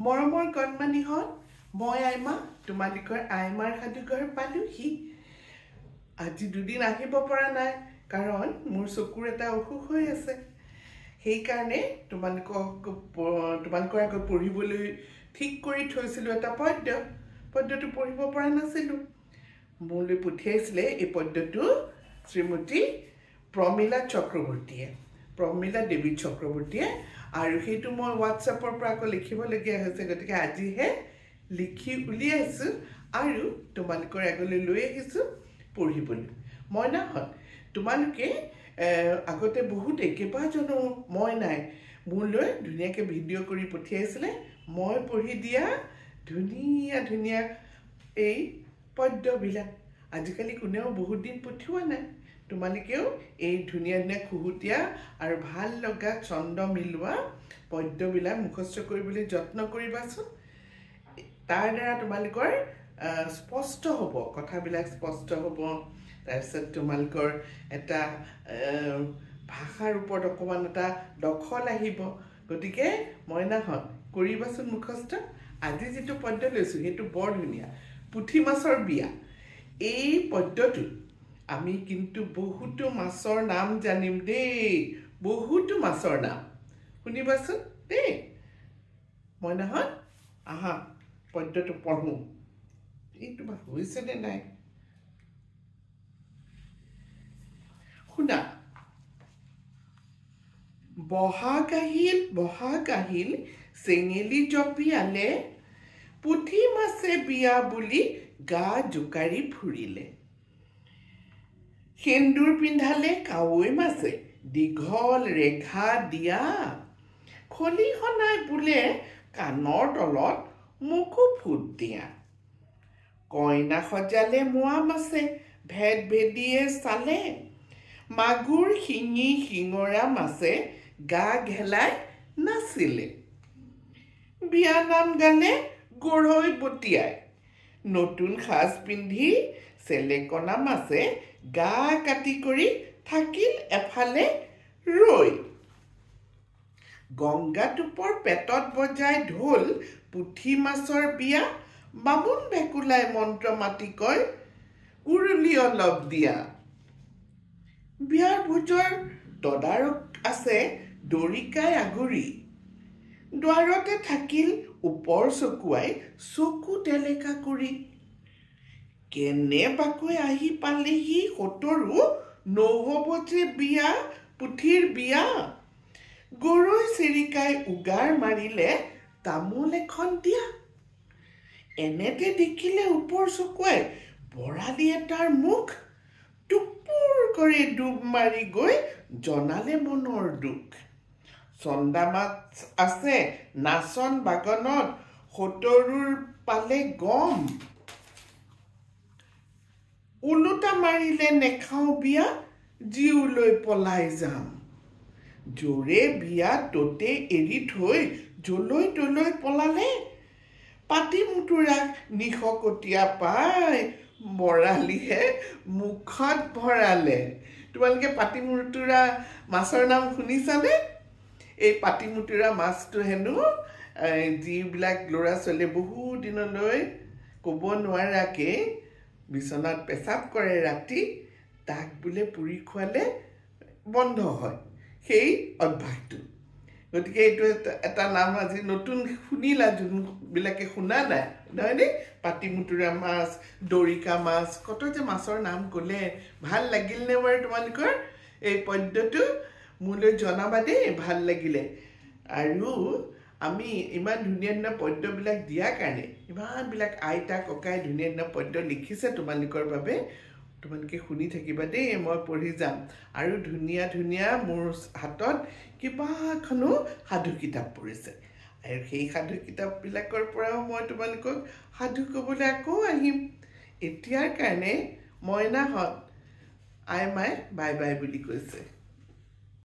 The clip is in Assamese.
মৰমৰ কণমানিহঁত মই আইমা তোমালোকৰ আইমাৰ সাধুঘৰ পালোহি আজি দুদিন আহিব পৰা নাই কাৰণ মোৰ চকুৰ এটা অসুখ হৈ আছে সেইকাৰণে তোমালোকৰ আগত পঢ়িবলৈ ঠিক কৰি থৈছিলোঁ এটা পদ্যটো পঢ়িব পৰা নাছিলোঁ মোলৈ পঠিয়াইছিলে এই পদ্যটো শ্ৰীমতী প্ৰমিলা দেৱী চক্ৰৱৰ্তীয়ে আৰু সেইটো মই হোৱাটছএপৰ পৰা আকৌ লিখিবলগীয়া হৈছে গতিকে আজিহে লিখি উলিয়াইছোঁ আৰু তোমালোকৰ আগলৈ লৈ আহিছোঁ পঢ়িবলৈ মই নহয় তোমালোকে আগতে বহুতে কেইবাজনো মই নাই মোলৈ ধুনীয়াকৈ ভিডিঅ' কৰি পঠিয়াইছিলে মই পঢ়ি দিয়া ধুনীয়া এই পদ্যবিলাক আজিকালি কোনেও বহুত দিন পঠিওৱা নাই তোমালোকেও এই ধুনীয়া খুহুতীয়া আৰু ভাল লগা ছন্দ মিলোৱা পদ্যবিলাক মুখস্থ কৰিবলৈ যত্ন কৰিবাচোন তাৰ দ্বাৰা তোমালোকৰ স্পষ্ট হ'ব কথাবিলাক স্পষ্ট হ'ব তাৰপিছত তোমালোকৰ এটা ভাষাৰ ওপৰত অকণমান এটা দখল আহিব গতিকে মইনাহঁত কৰিবাচোন মুখস্থ আজি যিটো পদ্য লৈছোঁ সেইটো বৰ ধুনীয়া পুঠি মাছৰ বিয়া এই পদ্যটো আমি কিন্তু বহুতো মাছৰ নাম জানিম দেই বহুতো মাছৰ নাম শুনিবাচোন দেই মইনাহঁত আহা পদ্যটো পঢ়োঁ এইটো বা হৈছেনে নাই শুনা বহাগ আহিল চেঙেলি জপিয়ালে পুঠি মাছে বিয়া বুলি গা জোকাৰি ফুৰিলে সেন্দুৰ পিন্ধালে কাৱৈ মাছে দীঘল ৰেখা দিয়া খলিহনাই বোলে কাণৰ তলত মুকু ফুট দিয়া কইনা সজালে মোৱা মাছে ভেদ ভেদিয়ে চালে মাগুৰ শিঙি শিঙৰা মাছে গা ঘেলাই নাছিলে বিয়া নাম গালে গৰৈ বটিয়াই নতুন সাজ পিন্ধি চেলেকনা মাছে গা কাটি কৰি থাকিল এফালে ৰৈ গংগা টোপৰ পেটত বজাই ঢোল পুঠি মাছৰ বিয়া বামুণ ভেকুলাই মন্ত্ৰ মাতি কয় উৰুলি অলপ দিয়া বিয়াৰ ভোজৰ তদাৰক আছে দৰিকাই আগুৰি দুৱাৰতে থাকিল ওপৰ চকুৱাই চকু টেলেকা কৰি কেনেবাকৈ আহি পালেহি সতৰু নহ'বতে বিয়া পুথিৰ বিয়া গৰৈ চিৰিকাই উগাৰ মাৰিলে তামোল এখন দিয়া এনেতে দেখিলে ওপৰ চকুৱাই বৰালি এটাৰ মুখ টুপুৰ কৰি ডুব মাৰি গৈ জনালে মনৰ দুখ চন্দা মাছ আছে নাচন বাগনত সতৰুৰ পালে গম ওলোটা মাৰিলে নেখাওঁ বিয়া জীউলৈ পলাই যাম জোৰে বিয়া ততে এৰি থৈ জলৈ তলৈ পলালে পাতি মুতুৰাক নিশকটীয়া পাই বৰালিহে মুখত ভৰালে তোমালোকে পাতি মুতুৰা মাছৰ নাম শুনিছানে এই পাতি মুতুৰা মাছটো হেনো যিবিলাক ল'ৰা ছোৱালীয়ে বহু দিনলৈ ক'ব নোৱাৰাকে বিচনাত পেচাব কৰে ৰাতি তাক বোলে পুৰি খোৱালে বন্ধ হয় সেই অভ্যাসটো গতিকে এইটো এটা নাম আজি নতুন শুনিলা যোনবিলাকে শুনা নাই নহয়নে পাতি মুতুৰা মাছ দৰিকা মাছ কত যে মাছৰ নাম ক'লে ভাল লাগিলনে বাৰু তোমালোকৰ এই পদ্যটো মোলৈ জনাবা দেই ভাল লাগিলে আৰু আমি ইমান ধুনীয়া পদ্যবিলাক দিয়াৰ কাৰণে ইমানবিলাক আইতা ককাই ধুনীয়া পদ্য লিখিছে তোমালোকৰ বাবে তোমালোকে শুনি থাকিবা দেই মই পঢ়ি যাম আৰু ধুনীয়া মোৰ হাতত কিবাখনো সাধু কিতাপ পৰিছে আৰু সেই সাধু কিতাপবিলাকৰ পৰাও মই তোমালোকক সাধু ক'বলৈ আকৌ আহিম এতিয়াৰ কাৰণে মইনাহঁত আইমাই বাই বাই বুলি কৈছে